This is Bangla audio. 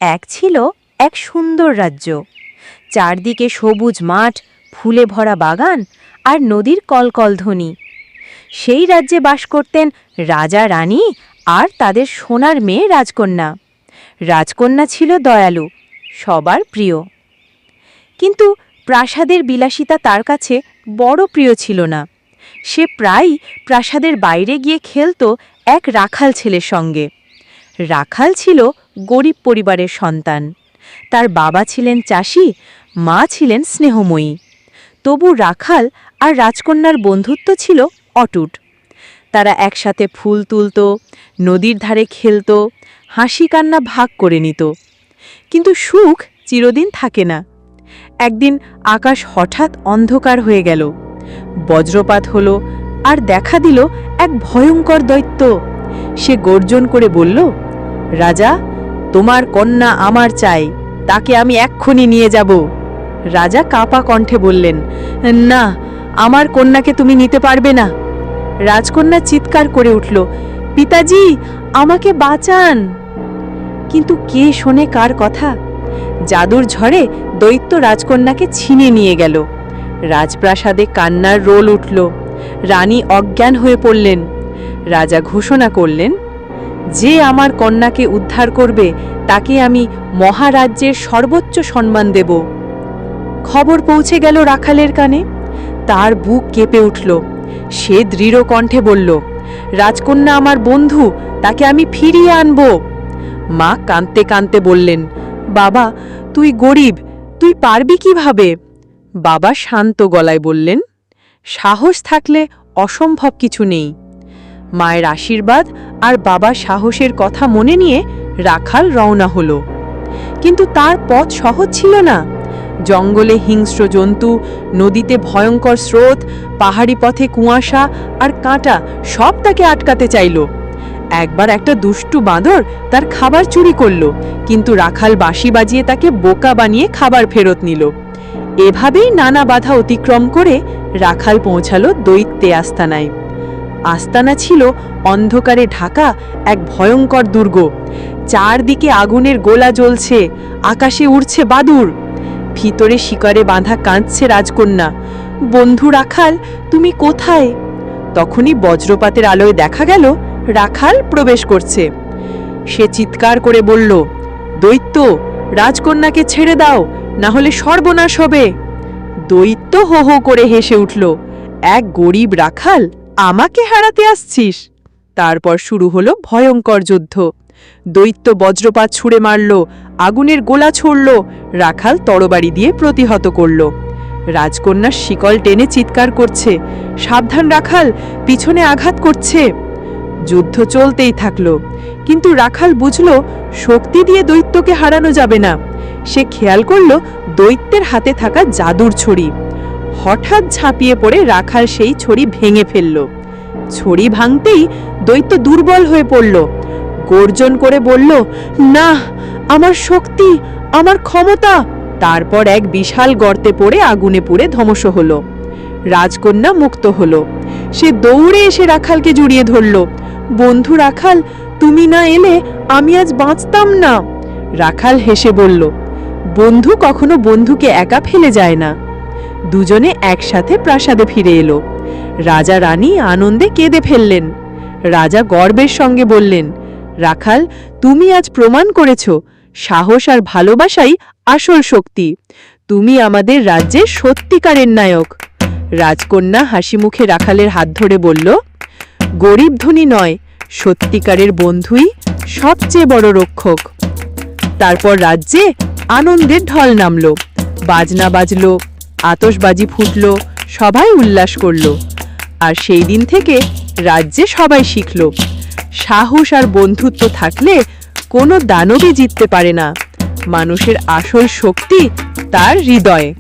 এক ছিল এক সুন্দর রাজ্য। চারদিকে সবুজ মাঠ, ফুলে ভরা বাগান আর নদীর কলকলধ্বনি। সেই রাজ্যে বাস করতেন রাজা রানী আর তাদের সোনার মেয়ে রাজকন্যা। রাজকন্যা ছিল দয়ালু, সবার প্রিয়। কিন্তু প্রাসাদের বিলাসিতা তার কাছে বড় প্রিয় ছিল না। সে প্রায়ই প্রাসাদের বাইরে গিয়ে খেলত এক রাখাল ছেলের সঙ্গে। রাখাল ছিল গরিব পরিবারের সন্তান। তার বাবা ছিলেন চাষি, মা ছিলেন স্নেহময়ী। তবু রাখাল আর রাজকন্যার বন্ধুত্ব ছিল অটুট। তারা একসাথে ফুল তুলত, নদীর ধারে খেলত, হাসি কান্না ভাগ করে নিত। কিন্তু সুখ চিরদিন থাকে না। একদিন আকাশ হঠাৎ অন্ধকার হয়ে গেল। বজ্রপাত হলো আর দেখা দিল এক ভয়ঙ্কর দৈত্য। সে গর্জন করে বলল, রাজা, তোমার কন্যা আমার চাই, তাকে আমি এক্ষুনি নিয়ে যাব। রাজা কাঁপা কণ্ঠে বললেন, না, আমার কন্যাকে তুমি নিতে পারবে না। রাজকন্যা চিৎকার করে উঠল, পিতাজি, আমাকে বাঁচান। কিন্তু কে শোনে কার কথা? জাদুর ঝড়ে দৈত্য রাজকন্যাকে ছিনিয়ে নিয়ে গেল। রাজপ্রাসাদে কান্নার রোল উঠল। রানী অজ্ঞান হয়ে পড়লেন। রাজা ঘোষণা করলেন, যে আমার কন্যাকে উদ্ধার করবে তাকে আমি মহারাজ্যের সর্বোচ্চ সম্মান দেব। খবর পৌঁছে গেল রাখালের কানে। তার বুক কেঁপে উঠল। সে দৃঢ় কণ্ঠে বলল, রাজকন্যা আমার বন্ধু, তাকে আমি ফিরিয়ে আনব। মা কাঁদতে কাঁদতে বললেন, বাবা, তুই গরিব, তুই পারবি কিভাবে? বাবা শান্ত গলায় বললেন, সাহস থাকলে অসম্ভব কিছু নেই। মায়ের আশীর্বাদ আর বাবার সাহসের কথা মনে নিয়ে রাখাল রওনা হলো। কিন্তু তার পথ সহজ ছিল না। জঙ্গলে হিংস্র জন্তু, নদীতে ভয়ঙ্কর স্রোত, পাহাড়ি পথে কুয়াশা আর কাঁটা সব তাকে আটকাতে চাইল। একবার একটা দুষ্টু বাঁদর তার খাবার চুরি করল, কিন্তু রাখাল বাঁশি বাজিয়ে তাকে বোকা বানিয়ে খাবার ফেরত নিল। এভাবেই নানা বাধা অতিক্রম করে রাখাল পৌঁছালো দৈত্যে আস্তানায়। আস্তানা ছিল অন্ধকারে ঢাকা এক ভয়ঙ্কর দুর্গ। চারদিকে আগুনের গোলা জ্বলছে, আকাশে উড়ছে বাদুড়। ভিতরে শিকারে বাঁধা কাঁদছে রাজকন্যা, বন্ধু রাখাল, তুমি কোথায়? তখনই বজ্রপাতের আলোয় দেখা গেল রাখাল প্রবেশ করছে। সে চিৎকার করে বলল, দৈত্য, রাজকন্যাকে ছেড়ে দাও, না হলে সর্বনাশ হবে। দৈত্য হো হো করে হেসে উঠল, এক গরিব রাখাল, আমাকে হারাতে আসছিস? তারপর শুরু হলো ভয়ঙ্কর যুদ্ধ। দৈত্য বজ্রপাত ছুঁড়ে মারল, আগুনের গোলা ছড়ল, রাখাল তরবারি দিয়ে প্রতিহত করল। রাজকন্যার শিকল টেনে চিৎকার করছে, সাবধান রাখাল, পিছনে আঘাত করছে। যুদ্ধ চলতেই থাকল। কিন্তু রাখাল বুঝল, শক্তি দিয়ে দৈত্যকে হারানো যাবে না। সে খেয়াল করল দৈত্যের হাতে থাকা জাদুর ছড়ি। হঠাৎ ঝাঁপিয়ে পড়ে রাখাল সেই ছড়ি ভেঙে ফেলল। ছড়ি ভাঙতেই দৈত্য দুর্বল হয়ে পড়ল। গর্জন করে বলল, না, আমার শক্তি, আমার ক্ষমতা। তারপর এক বিশাল গর্তে পড়ে আগুনে পুড়ে ধ্বংস হল। রাজকন্যা মুক্ত হল। সে দৌড়ে এসে রাখালকে জড়িয়ে ধরল, বন্ধু রাখাল, তুমি না এলে আমি আজ বাঁচতাম না। রাখাল হেসে বলল, বন্ধু কখনো বন্ধুকে একা ফেলে যায় না। দুজনে একসাথে প্রাসাদে ফিরে এলো। রাজা রানী আনন্দে কেঁদে ফেললেন। রাজা গর্বের সঙ্গে বললেন, রাখাল, তুমি আজ প্রমাণ করেছ সাহস আর ভালোবাসাই আসল শক্তি। তুমি আমাদের রাজ্যের সত্যিকারের নায়ক। রাজকন্যা হাসি মুখে রাখালের হাত ধরে বলল, গরিব ধনী নয়, সত্যিকারের বন্ধুই সবচেয়ে বড় রক্ষক। তারপর রাজ্যে আনন্দের ঢল নামল। বাজনা বাজল, আতশবাজি ফুটল, সবাই উল্লাস করল। আর সেই দিন থেকে রাজ্যে সবাই শিখল, সাহস আর বন্ধুত্ব থাকলে কোনো দানবই জিততে পারে না। মানুষের আসল শক্তি তার হৃদয়ে।